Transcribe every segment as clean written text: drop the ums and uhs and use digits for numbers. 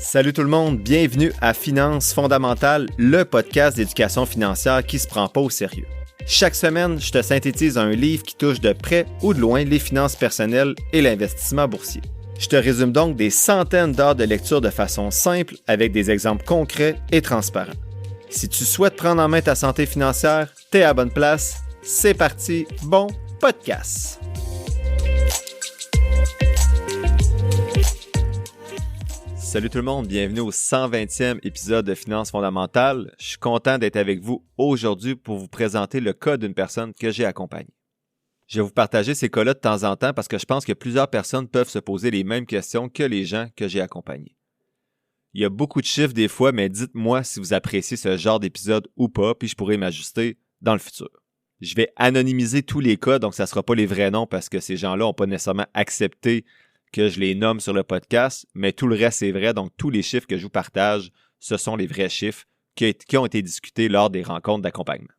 Salut tout le monde, bienvenue à Finances fondamentales, le podcast d'éducation financière qui se prend pas au sérieux. Chaque semaine, je te synthétise un livre qui touche de près ou de loin les finances personnelles et l'investissement boursier. Je te résume donc des centaines d'heures de lecture de façon simple avec des exemples concrets et transparents. Si tu souhaites prendre en main ta santé financière, t'es à la bonne place. C'est parti, bon podcast! Salut tout le monde, bienvenue au 120e épisode de Finances fondamentales. Je suis content d'être avec vous aujourd'hui pour vous présenter le cas d'une personne que j'ai accompagnée. Je vais vous partager ces cas-là de temps en temps parce que je pense que plusieurs personnes peuvent se poser les mêmes questions que les gens que j'ai accompagnés. Il y a beaucoup de chiffres des fois, mais dites-moi si vous appréciez ce genre d'épisode ou pas, puis je pourrai m'ajuster dans le futur. Je vais anonymiser tous les cas, donc ça ne sera pas les vrais noms parce que ces gens-là n'ont pas nécessairement accepté que je les nomme sur le podcast, mais tout le reste est vrai, donc tous les chiffres que je vous partage, ce sont les vrais chiffres qui ont été discutés lors des rencontres d'accompagnement.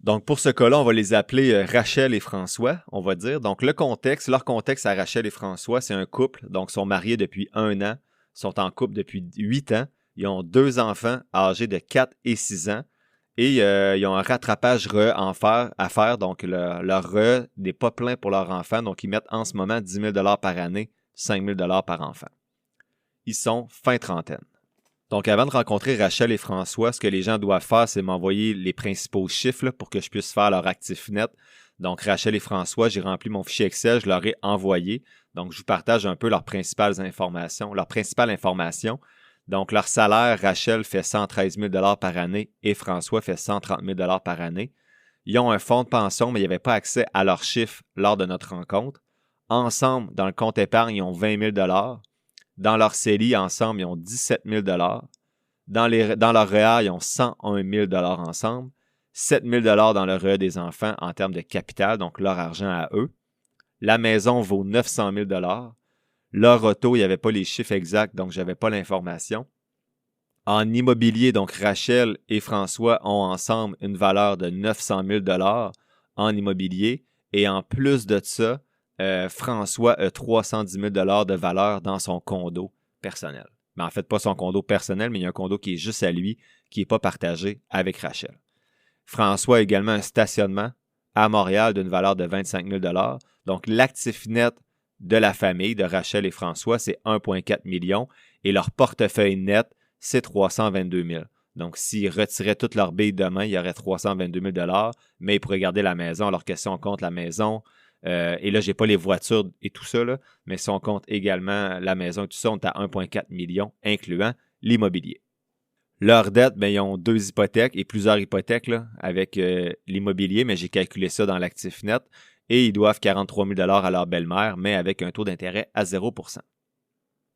Donc pour ce cas-là, on va les appeler Rachel et François, on va dire. Donc leur contexte à Rachel et François, c'est un couple, donc ils sont mariés depuis 1 an, sont en couple depuis 8 ans, ils ont 2 enfants âgés de 4 et 6 ans, et ils ont un rattrapage à faire, donc leur RE n'est pas plein pour leur enfant, donc ils mettent en ce moment 10 000 $ par année, 5 000 $ par enfant. Ils sont fin trentaine. Donc avant de rencontrer Rachel et François, ce que les gens doivent faire, c'est m'envoyer les principaux chiffres là, pour que je puisse faire leur actif net. Donc Rachel et François, j'ai rempli mon fichier Excel, je leur ai envoyé. Donc je vous partage un peu leurs principales informations. Donc, leur salaire, Rachel fait 113 000 $ par année et François fait 130 000 $ par année. Ils ont un fonds de pension, mais ils n'avaient pas accès à leurs chiffres lors de notre rencontre. Ensemble, dans le compte épargne, ils ont 20 000 $. Dans leur CELI, ensemble, ils ont 17 000 $. Dans leur REER, ils ont 101 000 $ ensemble. 7 000 $ dans le REER des enfants en termes de capital, donc leur argent à eux. La maison vaut 900 000 $. Leur auto, il n'y avait pas les chiffres exacts, donc je n'avais pas l'information. En immobilier, donc Rachel et François ont ensemble une valeur de 900 000 $ en immobilier. Et en plus de ça, François a 310 000 $ de valeur dans son condo personnel. Mais en fait, pas son condo personnel, mais il y a un condo qui est juste à lui, qui n'est pas partagé avec Rachel. François a également un stationnement à Montréal d'une valeur de 25 000 $. Donc, l'actif net de la famille de Rachel et François, c'est 1,4 million et leur portefeuille net, c'est 322 000. Donc, s'ils retiraient toutes leurs billes demain, il y aurait 322 000 $, mais ils pourraient garder la maison. Alors que si on compte la maison, et là, je n'ai pas les voitures et tout ça, là, mais si on compte également la maison et tout ça, on est à 1,4 million, incluant l'immobilier. Leur dette, ils ont 2 hypothèques et plusieurs hypothèques là, avec l'immobilier, mais j'ai calculé ça dans l'actif net. Et ils doivent 43 000 $ à leur belle-mère, mais avec un taux d'intérêt à 0%.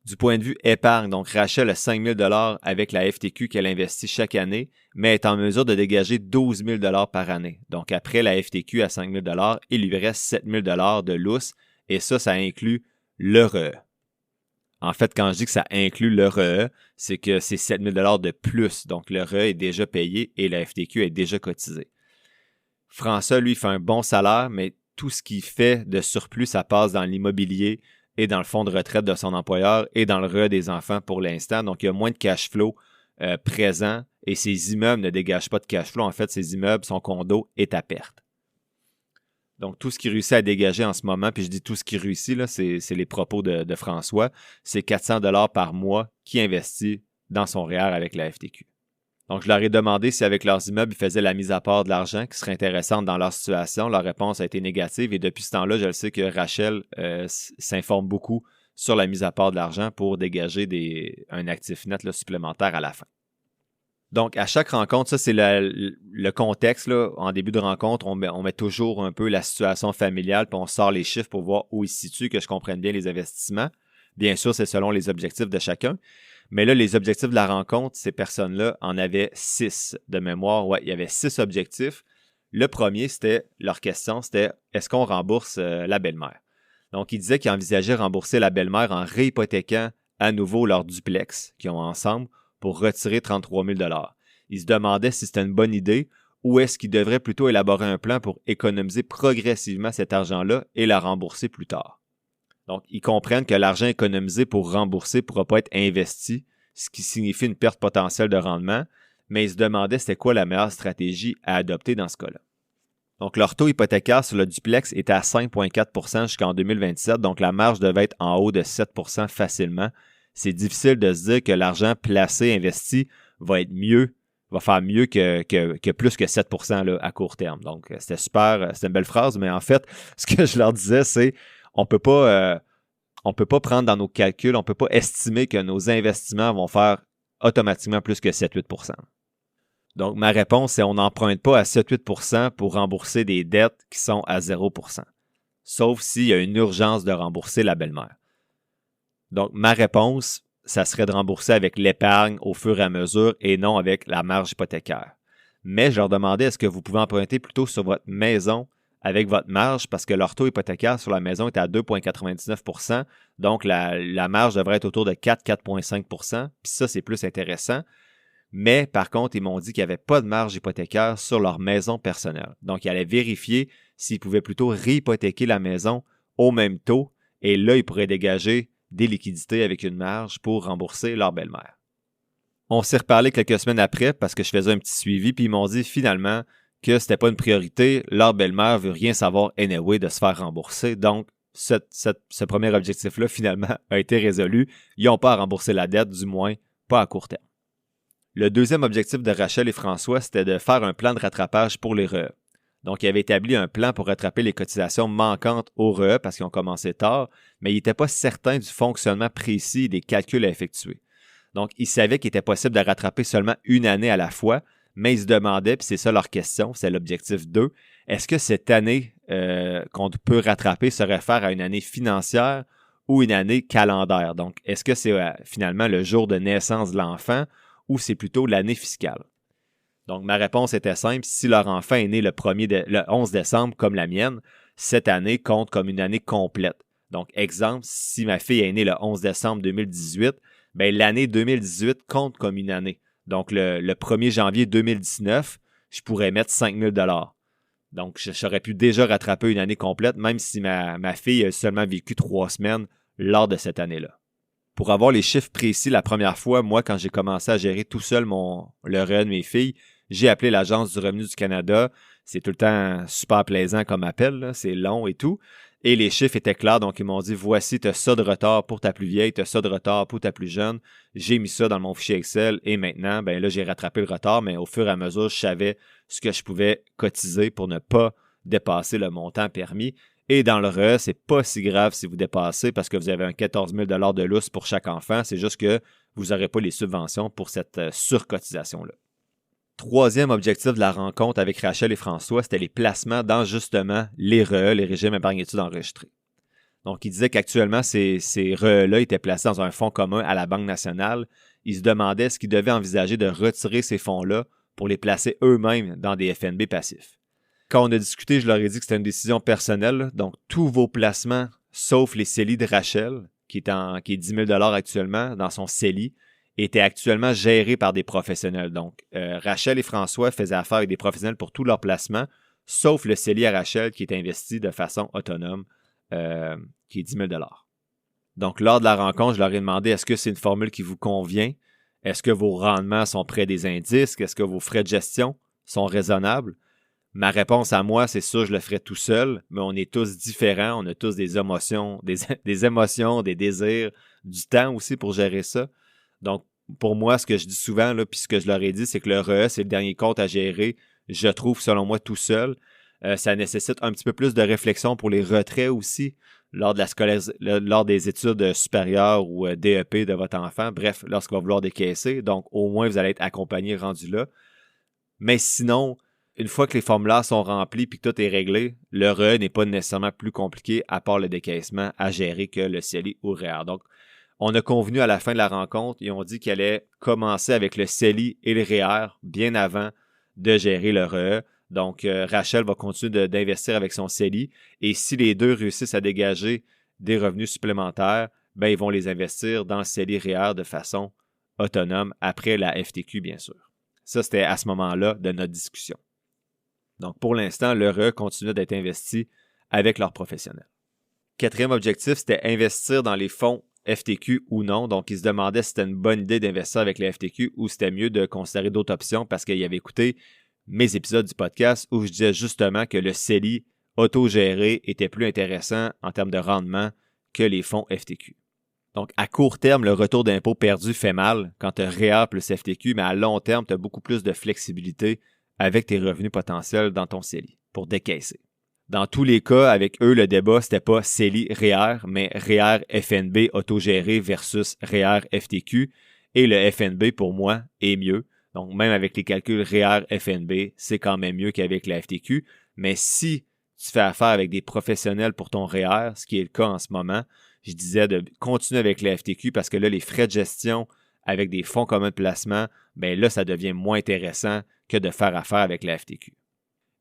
Du point de vue épargne, donc Rachel a 5 000 $ avec la FTQ qu'elle investit chaque année, mais est en mesure de dégager 12 000 $ par année. Donc après la FTQ à 5 000 $, il lui reste 7 000 $ de lousse, et ça inclut le REE. En fait, quand je dis que ça inclut le REE, c'est que c'est 7 000 $ de plus, donc le REE est déjà payé et la FTQ est déjà cotisée. François, lui, fait un bon salaire, mais tout ce qu'il fait de surplus, ça passe dans l'immobilier et dans le fonds de retraite de son employeur et dans le REER des enfants pour l'instant. Donc, il y a moins de cash flow présent et ses immeubles ne dégagent pas de cash flow. En fait, ses immeubles, son condo est à perte. Donc, tout ce qu'il réussit à dégager en ce moment, puis je dis tout ce qu'il réussit, là, c'est les propos de François, c'est 400 $ par mois qu'il investit dans son REER avec la FTQ. Donc, je leur ai demandé si avec leurs immeubles, ils faisaient la mise à part de l'argent qui serait intéressante dans leur situation. Leur réponse a été négative et depuis ce temps-là, je le sais que Rachel s'informe beaucoup sur la mise à part de l'argent pour dégager un actif net là, supplémentaire à la fin. Donc, à chaque rencontre, ça c'est le contexte. Là. En début de rencontre, on met toujours un peu la situation familiale puis on sort les chiffres pour voir où ils se situent, que je comprenne bien les investissements. Bien sûr, c'est selon les objectifs de chacun. Mais là, les objectifs de la rencontre, ces personnes-là en avaient 6 de mémoire. Ouais, il y avait 6 objectifs. Le premier, leur question, c'était est-ce qu'on rembourse la belle-mère? Donc, ils disaient qu'ils envisageaient rembourser la belle-mère en réhypothéquant à nouveau leur duplex qu'ils ont ensemble pour retirer 33 000 $. Ils se demandaient si c'était une bonne idée ou est-ce qu'ils devraient plutôt élaborer un plan pour économiser progressivement cet argent-là et la rembourser plus tard. Donc, ils comprennent que l'argent économisé pour rembourser ne pourra pas être investi ce qui signifie une perte potentielle de rendement, mais ils se demandaient c'était quoi la meilleure stratégie à adopter dans ce cas-là. Donc, leur taux hypothécaire sur le duplex était à 5,4 jusqu'en 2027, donc la marge devait être en haut de 7 facilement. C'est difficile de se dire que l'argent placé, investi, va faire mieux que plus que 7 là, à court terme. Donc, c'était une belle phrase, mais en fait, ce que je leur disais, c'est on peut pas prendre dans nos calculs, on ne peut pas estimer que nos investissements vont faire automatiquement plus que 7-8 %. Donc, ma réponse, c'est on n'emprunte pas à 7-8 % pour rembourser des dettes qui sont à 0 %. Sauf s'il y a une urgence de rembourser la belle-mère. Donc, ma réponse, ça serait de rembourser avec l'épargne au fur et à mesure et non avec la marge hypothécaire. Mais je leur demandais, est-ce que vous pouvez emprunter plutôt sur votre maison avec votre marge parce que leur taux hypothécaire sur la maison est à 2,99 %. Donc, la marge devrait être autour de 4,5 %. Puis ça, c'est plus intéressant. Mais par contre, ils m'ont dit qu'il n'y avait pas de marge hypothécaire sur leur maison personnelle. Donc, ils allaient vérifier s'ils pouvaient plutôt réhypothéquer la maison au même taux. Et là, ils pourraient dégager des liquidités avec une marge pour rembourser leur belle-mère. On s'est reparlé quelques semaines après parce que je faisais un petit suivi. Puis ils m'ont dit finalement que ce n'était pas une priorité. Leur belle-mère ne veut rien savoir anyway de se faire rembourser. Donc, ce premier objectif-là, finalement, a été résolu. Ils n'ont pas à rembourser la dette, du moins pas à court terme. Le deuxième objectif de Rachel et François, c'était de faire un plan de rattrapage pour les REE. Donc, ils avaient établi un plan pour rattraper les cotisations manquantes au REE parce qu'ils ont commencé tard, mais ils n'étaient pas certains du fonctionnement précis des calculs à effectuer. Donc, ils savaient qu'il était possible de rattraper seulement une année à la fois, mais ils se demandaient, puis c'est ça leur question, c'est l'objectif 2, est-ce que cette année qu'on peut rattraper se réfère à une année financière ou une année calendaire? Donc, est-ce que c'est finalement le jour de naissance de l'enfant ou c'est plutôt l'année fiscale? Donc, ma réponse était simple. Si leur enfant est né le 11 décembre comme la mienne, cette année compte comme une année complète. Donc, exemple, si ma fille est née le 11 décembre 2018, bien, l'année 2018 compte comme une année. Donc, le 1er janvier 2019, je pourrais mettre 5 000 $. Donc, j'aurais pu déjà rattraper une année complète, même si ma fille a seulement vécu 3 semaines lors de cette année-là. Pour avoir les chiffres précis la première fois, moi, quand j'ai commencé à gérer tout seul le REE de mes filles, j'ai appelé l'Agence du revenu du Canada. C'est tout le temps super plaisant comme appel, là. C'est long et tout. Et les chiffres étaient clairs, donc ils m'ont dit, voici, tu as ça de retard pour ta plus vieille, tu as ça de retard pour ta plus jeune. J'ai mis ça dans mon fichier Excel et maintenant, ben là, j'ai rattrapé le retard, mais au fur et à mesure, je savais ce que je pouvais cotiser pour ne pas dépasser le montant permis. Et dans le REE, c'est pas si grave si vous dépassez parce que vous avez un 14 000 $ de lousse pour chaque enfant. C'est juste que vous n'aurez pas les subventions pour cette surcotisation-là. Troisième objectif de la rencontre avec Rachel et François, c'était les placements dans justement les REE, les régimes épargne-études enregistrés. Donc, ils disaient qu'actuellement, ces REE-là étaient placés dans un fonds commun à la Banque nationale. Ils se demandaient ce qu'ils devaient envisager de retirer ces fonds-là pour les placer eux-mêmes dans des FNB passifs. Quand on a discuté, je leur ai dit que c'était une décision personnelle. Donc, tous vos placements, sauf les CELI de Rachel, qui est 10 000 $ actuellement dans son CELI, étaient actuellement gérés par des professionnels. Donc, Rachel et François faisaient affaire avec des professionnels pour tous leurs placements, sauf le CELI à Rachel qui est investi de façon autonome, qui est 10 000 $. Donc, lors de la rencontre, je leur ai demandé est-ce que c'est une formule qui vous convient? Est-ce que vos rendements sont près des indices? Est-ce que vos frais de gestion sont raisonnables? Ma réponse à moi, c'est sûr, je le ferais tout seul, mais on est tous différents, on a tous des émotions, des émotions, des désirs, du temps aussi pour gérer ça. Donc, pour moi, ce que je dis souvent, là, puis ce que je leur ai dit, c'est que le REE, c'est le dernier compte à gérer, je trouve, selon moi, tout seul. Ça nécessite un petit peu plus de réflexion pour les retraits aussi, lors des études supérieures ou DEP de votre enfant. Bref, lorsqu'il va vouloir décaisser. Donc, au moins, vous allez être accompagné rendu là. Mais sinon, une fois que les formulaires sont remplis et que tout est réglé, le REE n'est pas nécessairement plus compliqué à part le décaissement à gérer que le CELI ou le REER. Donc, on a convenu à la fin de la rencontre et on dit qu'elle allait commencer avec le CELI et le REER bien avant de gérer le REE. Donc, Rachel va continuer d'investir avec son CELI et si les deux réussissent à dégager des revenus supplémentaires, ben, ils vont les investir dans le CELI REER de façon autonome après la FTQ, bien sûr. Ça, c'était à ce moment-là de notre discussion. Donc, pour l'instant, le REE continue d'être investi avec leurs professionnels. Quatrième objectif, c'était investir dans les fonds FTQ ou non. Donc, il se demandait si c'était une bonne idée d'investir avec le FTQ ou c'était mieux de considérer d'autres options parce qu'il avait écouté mes épisodes du podcast où je disais justement que le CELI autogéré était plus intéressant en termes de rendement que les fonds FTQ. Donc, à court terme, le retour d'impôt perdu fait mal quand tu as REER plus FTQ, mais à long terme, tu as beaucoup plus de flexibilité avec tes revenus potentiels dans ton CELI pour décaisser. Dans tous les cas, avec eux, le débat, c'était pas CELI REER, mais REER FNB autogéré versus REER FTQ. Et le FNB, pour moi, est mieux. Donc, même avec les calculs REER FNB, c'est quand même mieux qu'avec la FTQ. Mais si tu fais affaire avec des professionnels pour ton REER, ce qui est le cas en ce moment, je disais de continuer avec la FTQ parce que là, les frais de gestion avec des fonds communs de placement, bien là, ça devient moins intéressant que de faire affaire avec la FTQ.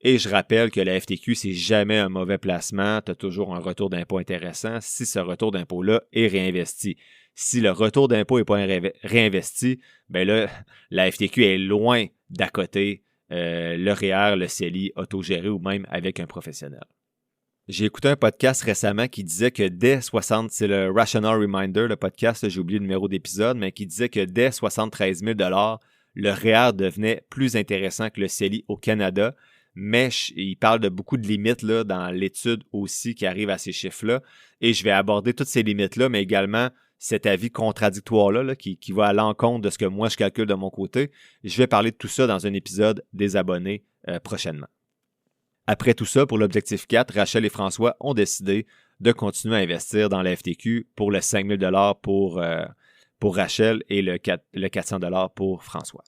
Et je rappelle que la FTQ, c'est jamais un mauvais placement. Tu as toujours un retour d'impôt intéressant si ce retour d'impôt-là est réinvesti. Si le retour d'impôt n'est pas réinvesti, bien là, la FTQ est loin d'à côté le REER, le CELI autogéré ou même avec un professionnel. J'ai écouté un podcast récemment qui disait que dès 60, c'est le Rational Reminder, le podcast, j'ai oublié le numéro d'épisode, mais qui disait que dès 73 000 $, le REER devenait plus intéressant que le CELI au Canada. Mais il parle de beaucoup de limites là, dans l'étude aussi qui arrive à ces chiffres-là. Et je vais aborder toutes ces limites-là, mais également cet avis contradictoire-là qui va à l'encontre de ce que moi je calcule de mon côté. Je vais parler de tout ça dans un épisode des abonnés prochainement. Après tout ça, pour l'objectif 4, Rachel et François ont décidé de continuer à investir dans la FTQ pour le 5 000 $ pour Rachel et le 400 $ pour François.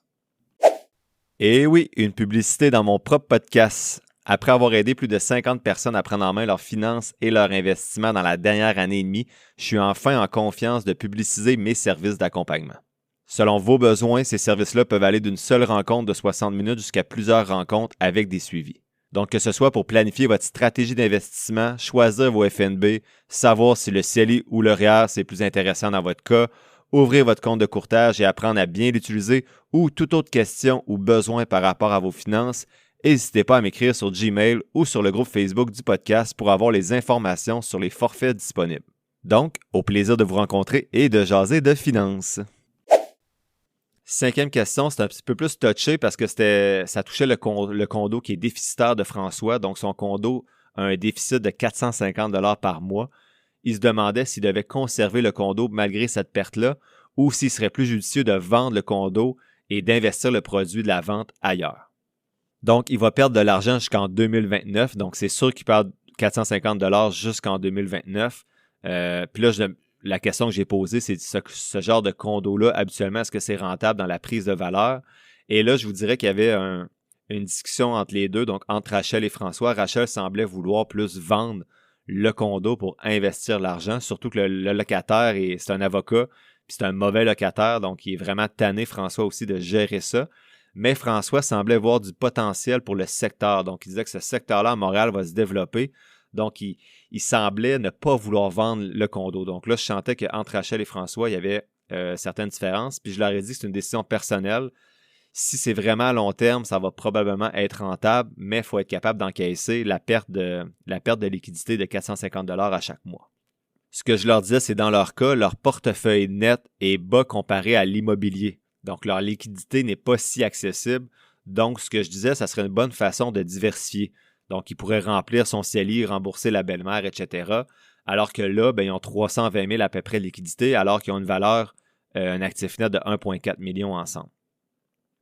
Et oui, une publicité dans mon propre podcast. Après avoir aidé plus de 50 personnes à prendre en main leurs finances et leurs investissements dans la dernière année et demie, je suis enfin en confiance de publiciser mes services d'accompagnement. Selon vos besoins, ces services-là peuvent aller d'une seule rencontre de 60 minutes jusqu'à plusieurs rencontres avec des suivis. Donc, que ce soit pour planifier votre stratégie d'investissement, choisir vos FNB, savoir si le CELI ou le REER c'est plus intéressant dans votre cas, ouvrir votre compte de courtage et apprendre à bien l'utiliser ou toute autre question ou besoin par rapport à vos finances, n'hésitez pas à m'écrire sur Gmail ou sur le groupe Facebook du podcast pour avoir les informations sur les forfaits disponibles. Donc, au plaisir de vous rencontrer et de jaser de finances. 5e question, c'est un petit peu plus touché parce que ça touchait le condo qui est déficitaire de François. Donc, son condo a un déficit de 450 $ par mois. Il se demandait s'il devait conserver le condo malgré cette perte-là ou s'il serait plus judicieux de vendre le condo et d'investir le produit de la vente ailleurs. Donc, il va perdre de l'argent jusqu'en 2029. Donc, c'est sûr qu'il perd 450 $ jusqu'en 2029. Puis là, la question que j'ai posée, c'est ce genre de condo-là, habituellement, est-ce que c'est rentable dans la prise de valeur? Et là, je vous dirais qu'il y avait une discussion entre les deux, donc entre Rachel et François. Rachel semblait vouloir plus vendre le condo pour investir l'argent, surtout que le locataire, c'est un avocat, puis c'est un mauvais locataire, donc il est vraiment tanné, François aussi, de gérer ça. Mais François semblait voir du potentiel pour le secteur. Donc, il disait que ce secteur-là à Montréal va se développer. Donc, il semblait ne pas vouloir vendre le condo. Donc là, je sentais qu'entre Rachel et François, il y avait certaines différences. Puis je leur ai dit que c'est une décision personnelle. Si c'est vraiment à long terme, ça va probablement être rentable, mais il faut être capable d'encaisser la perte de liquidité de 450 $ à chaque mois. Ce que je leur disais, c'est dans leur cas, leur portefeuille net est bas comparé à l'immobilier. Donc, leur liquidité n'est pas si accessible. Donc, ce que je disais, ça serait une bonne façon de diversifier. Donc, ils pourraient remplir son CELI, rembourser la belle-mère, etc. Alors que là, ils ont 320 000 à peu près de liquidité, alors qu'ils ont une valeur, un actif net de 1,4 million ensemble.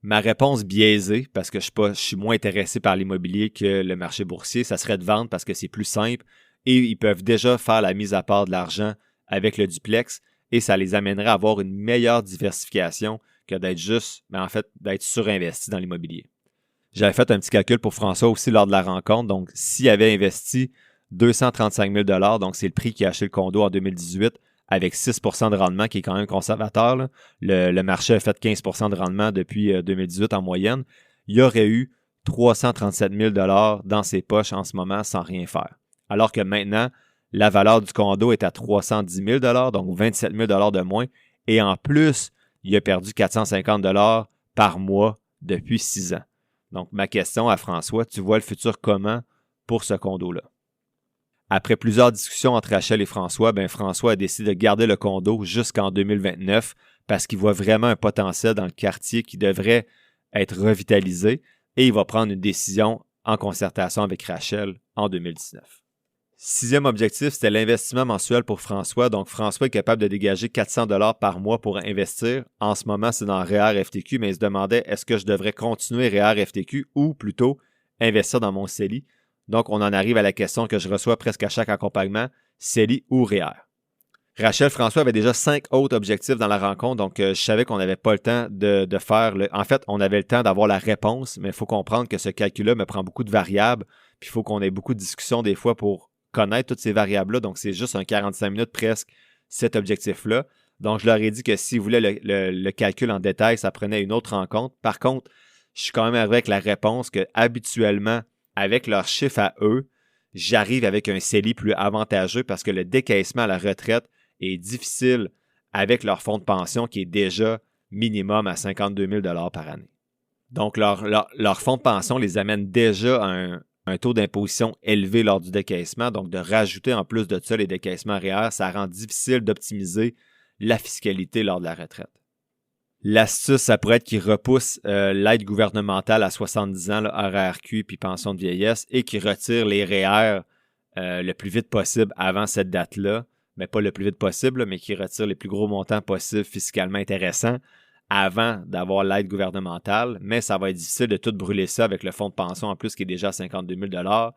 Ma réponse biaisée, parce que je suis moins intéressé par l'immobilier que le marché boursier, ça serait de vendre parce que c'est plus simple et ils peuvent déjà faire la mise à part de l'argent avec le duplex et ça les amènerait à avoir une meilleure diversification que d'être surinvesti dans l'immobilier. J'avais fait un petit calcul pour François aussi lors de la rencontre. Donc, s'il avait investi 235 000 $, donc c'est le prix qu'il a acheté le condo en 2018, avec 6 % de rendement, qui est quand même conservateur, là. Le marché a fait 15 % de rendement depuis 2018 en moyenne. Il y aurait eu 337 000 $ dans ses poches en ce moment sans rien faire. Alors que maintenant, la valeur du condo est à 310 000 $, donc 27 000 $ de moins. Et en plus, il a perdu 450 $ par mois depuis 6 ans. Donc, ma question à François, tu vois le futur comment pour ce condo-là? Après plusieurs discussions entre Rachel et François, François a décidé de garder le condo jusqu'en 2029 parce qu'il voit vraiment un potentiel dans le quartier qui devrait être revitalisé et il va prendre une décision en concertation avec Rachel en 2019. Sixième objectif, c'était l'investissement mensuel pour François. Donc, François est capable de dégager 400 $ par mois pour investir. En ce moment, c'est dans REER FTQ, mais il se demandait est-ce que je devrais continuer REER FTQ ou plutôt investir dans mon CELI. Donc, on en arrive à la question que je reçois presque à chaque accompagnement, CELI ou REER. Rachel François avait déjà 5 autres objectifs dans la rencontre, donc je savais qu'on n'avait pas le temps de faire En fait, on avait le temps d'avoir la réponse, mais il faut comprendre que ce calcul-là me prend beaucoup de variables, puis il faut qu'on ait beaucoup de discussions des fois pour connaître toutes ces variables-là, donc c'est juste un 45 minutes presque cet objectif-là. Donc, je leur ai dit que s'ils voulaient le calcul en détail, ça prenait une autre rencontre. Par contre, je suis quand même arrivé avec la réponse que habituellement, avec leurs chiffres à eux, j'arrive avec un CELI plus avantageux parce que le décaissement à la retraite est difficile avec leur fonds de pension qui est déjà minimum à 52 000 $ par année. Donc, leur fonds de pension les amène déjà à un taux d'imposition élevé lors du décaissement. Donc, de rajouter en plus de ça les décaissements REER, ça rend difficile d'optimiser la fiscalité lors de la retraite. L'astuce, ça pourrait être qu'ils repoussent l'aide gouvernementale à 70 ans, RRQ puis pension de vieillesse, et qu'ils retirent les REER le plus vite possible avant cette date-là. Mais pas le plus vite possible, mais qu'ils retirent les plus gros montants possibles fiscalement intéressants avant d'avoir l'aide gouvernementale. Mais ça va être difficile de tout brûler ça avec le fonds de pension en plus qui est déjà à 52 000 $.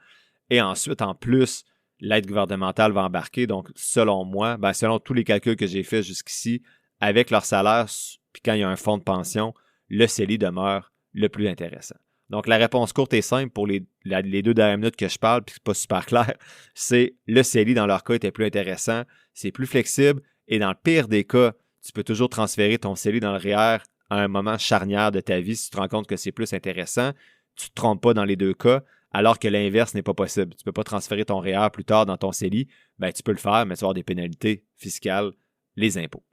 Et ensuite, en plus, l'aide gouvernementale va embarquer. Donc, selon moi, selon tous les calculs que j'ai faits jusqu'ici, avec leur salaire, puis quand il y a un fonds de pension, le CELI demeure le plus intéressant. Donc, la réponse courte et simple pour les 2 dernières minutes que je parle, puis c'est pas super clair, c'est le CELI dans leur cas était plus intéressant, c'est plus flexible, et dans le pire des cas, tu peux toujours transférer ton CELI dans le REER à un moment charnière de ta vie si tu te rends compte que c'est plus intéressant. Tu ne te trompes pas dans les 2 cas, alors que l'inverse n'est pas possible. Tu ne peux pas transférer ton REER plus tard dans ton CELI. Tu peux le faire, mais tu vas avoir des pénalités fiscales, les impôts.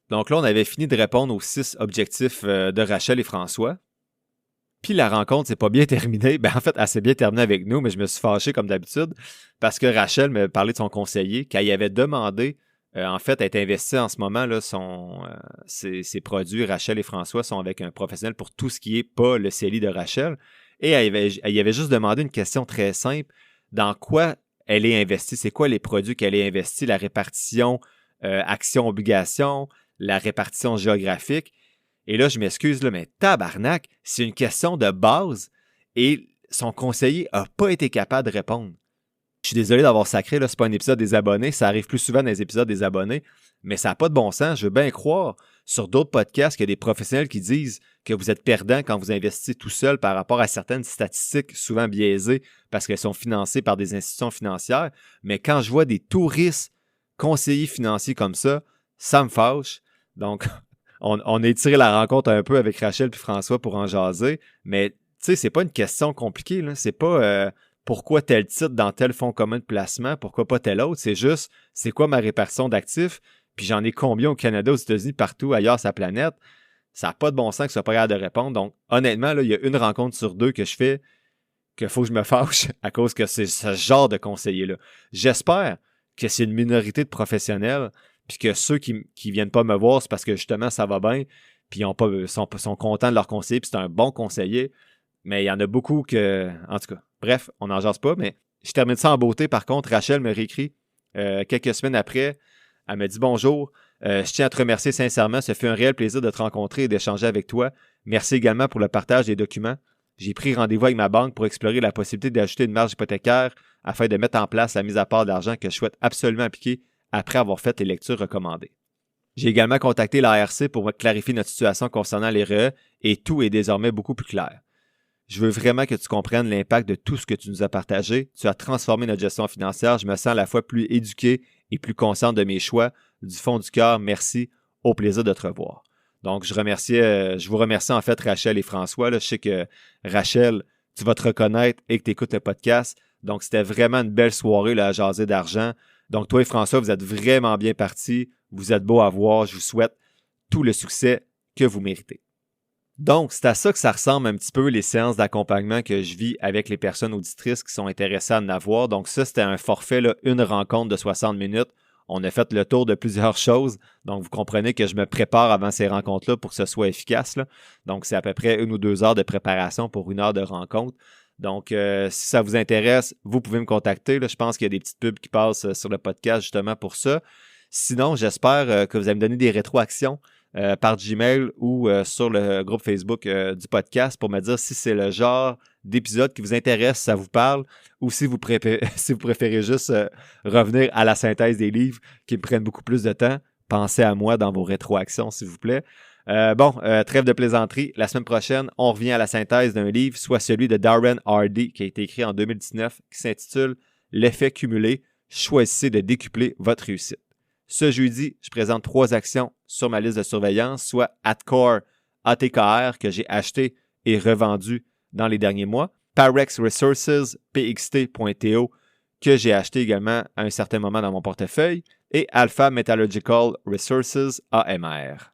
Donc là, on avait fini de répondre aux 6 objectifs de Rachel et François. Puis la rencontre, c'est pas bien terminée. En fait, elle s'est bien terminée avec nous, mais je me suis fâché comme d'habitude parce que Rachel me parlait de son conseiller, qu'il avait demandé, en fait, à être investi en ce moment, là, ses produits, Rachel et François, sont avec un professionnel pour tout ce qui n'est pas le CELI de Rachel. Et elle avait juste demandé une question très simple. Dans quoi elle est investie? C'est quoi les produits qu'elle est investie? La répartition action-obligation, la répartition géographique. Et là, je m'excuse, là, mais tabarnak, c'est une question de base et son conseiller n'a pas été capable de répondre. Je suis désolé d'avoir sacré, là, c'est pas un épisode des abonnés, ça arrive plus souvent dans les épisodes des abonnés, mais ça n'a pas de bon sens. Je veux bien croire sur d'autres podcasts qu'il y a des professionnels qui disent que vous êtes perdant quand vous investissez tout seul par rapport à certaines statistiques souvent biaisées parce qu'elles sont financées par des institutions financières. Mais quand je vois des touristes conseillers financiers comme ça me fâche. Donc, on a étiré la rencontre un peu avec Rachel et François pour en jaser, mais tu sais, c'est pas une question compliquée, là. C'est pas pourquoi tel titre dans tel fonds commun de placement, pourquoi pas tel autre. C'est juste, c'est quoi ma répartition d'actifs, puis j'en ai combien au Canada, aux États-Unis, partout ailleurs sur la planète. Ça n'a pas de bon sens que ce soit pas capable de répondre. Donc, honnêtement, là, il y a une rencontre sur 2 que je fais qu'il faut que je me fâche à cause que c'est ce genre de conseiller-là. J'espère que c'est une minorité de professionnels puis que ceux qui viennent pas me voir, c'est parce que justement, ça va bien, puis ils sont contents de leur conseiller, puis c'est un bon conseiller. Mais il y en a beaucoup que... En tout cas, bref, on n'en jase pas, mais je termine ça en beauté. Par contre, Rachel me réécrit quelques semaines après. Elle me dit « Bonjour, je tiens à te remercier sincèrement. Ce fut un réel plaisir de te rencontrer et d'échanger avec toi. Merci également pour le partage des documents. J'ai pris rendez-vous avec ma banque pour explorer la possibilité d'ajouter une marge hypothécaire afin de mettre en place la mise à part d'argent que je souhaite absolument appliquer après avoir fait les lectures recommandées. J'ai également contacté l'ARC pour clarifier notre situation concernant les REE et tout est désormais beaucoup plus clair. Je veux vraiment que tu comprennes l'impact de tout ce que tu nous as partagé. Tu as transformé notre gestion financière. Je me sens à la fois plus éduqué et plus conscient de mes choix. Du fond du cœur, merci. Au plaisir de te revoir. » Donc, je vous remercie en fait Rachel et François. Là, je sais que Rachel, tu vas te reconnaître et que tu écoutes le podcast. Donc, c'était vraiment une belle soirée là, à jaser d'argent. Donc, toi et François, vous êtes vraiment bien partis. Vous êtes beaux à voir. Je vous souhaite tout le succès que vous méritez. Donc, c'est à ça que ça ressemble un petit peu les séances d'accompagnement que je vis avec les personnes auditrices qui sont intéressées à en avoir. Donc ça, c'était un forfait, là, une rencontre de 60 minutes. On a fait le tour de plusieurs choses. Donc, vous comprenez que je me prépare avant ces rencontres-là pour que ce soit efficace, là. Donc, c'est à peu près 1 ou 2 heures de préparation pour 1 heure de rencontre. Donc, si ça vous intéresse, vous pouvez me contacter, là. Je pense qu'il y a des petites pubs qui passent sur le podcast justement pour ça. Sinon, j'espère que vous allez me donner des rétroactions par Gmail ou sur le groupe Facebook du podcast pour me dire si c'est le genre d'épisode qui vous intéresse, ça vous parle, ou si vous préférez juste revenir à la synthèse des livres qui me prennent beaucoup plus de temps. Pensez à moi dans vos rétroactions, s'il vous plaît. Trêve de plaisanterie. La semaine prochaine, on revient à la synthèse d'un livre, soit celui de Darren Hardy, qui a été écrit en 2019, qui s'intitule « L'effet cumulé. Choisissez de décupler votre réussite ». Ce jeudi, je présente 3 actions sur ma liste de surveillance, soit Atcore, ATKR, que j'ai acheté et revendu dans les derniers mois, Parex Resources, PXT.TO, que j'ai acheté également à un certain moment dans mon portefeuille, et Alpha Metallurgical Resources, AMR.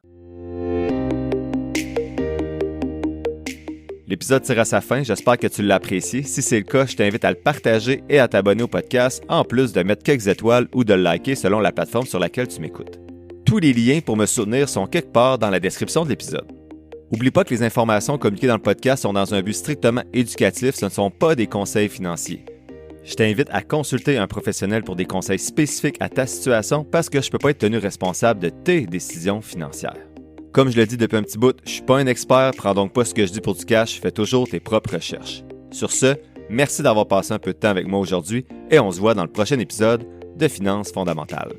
L'épisode tire à sa fin, j'espère que tu l'as apprécié. Si c'est le cas, je t'invite à le partager et à t'abonner au podcast, en plus de mettre quelques étoiles ou de le liker selon la plateforme sur laquelle tu m'écoutes. Tous les liens pour me soutenir sont quelque part dans la description de l'épisode. N'oublie pas que les informations communiquées dans le podcast sont dans un but strictement éducatif, ce ne sont pas des conseils financiers. Je t'invite à consulter un professionnel pour des conseils spécifiques à ta situation parce que je ne peux pas être tenu responsable de tes décisions financières. Comme je le dis depuis un petit bout, je suis pas un expert, prends donc pas ce que je dis pour du cash, fais toujours tes propres recherches. Sur ce, merci d'avoir passé un peu de temps avec moi aujourd'hui et on se voit dans le prochain épisode de Finances fondamentales.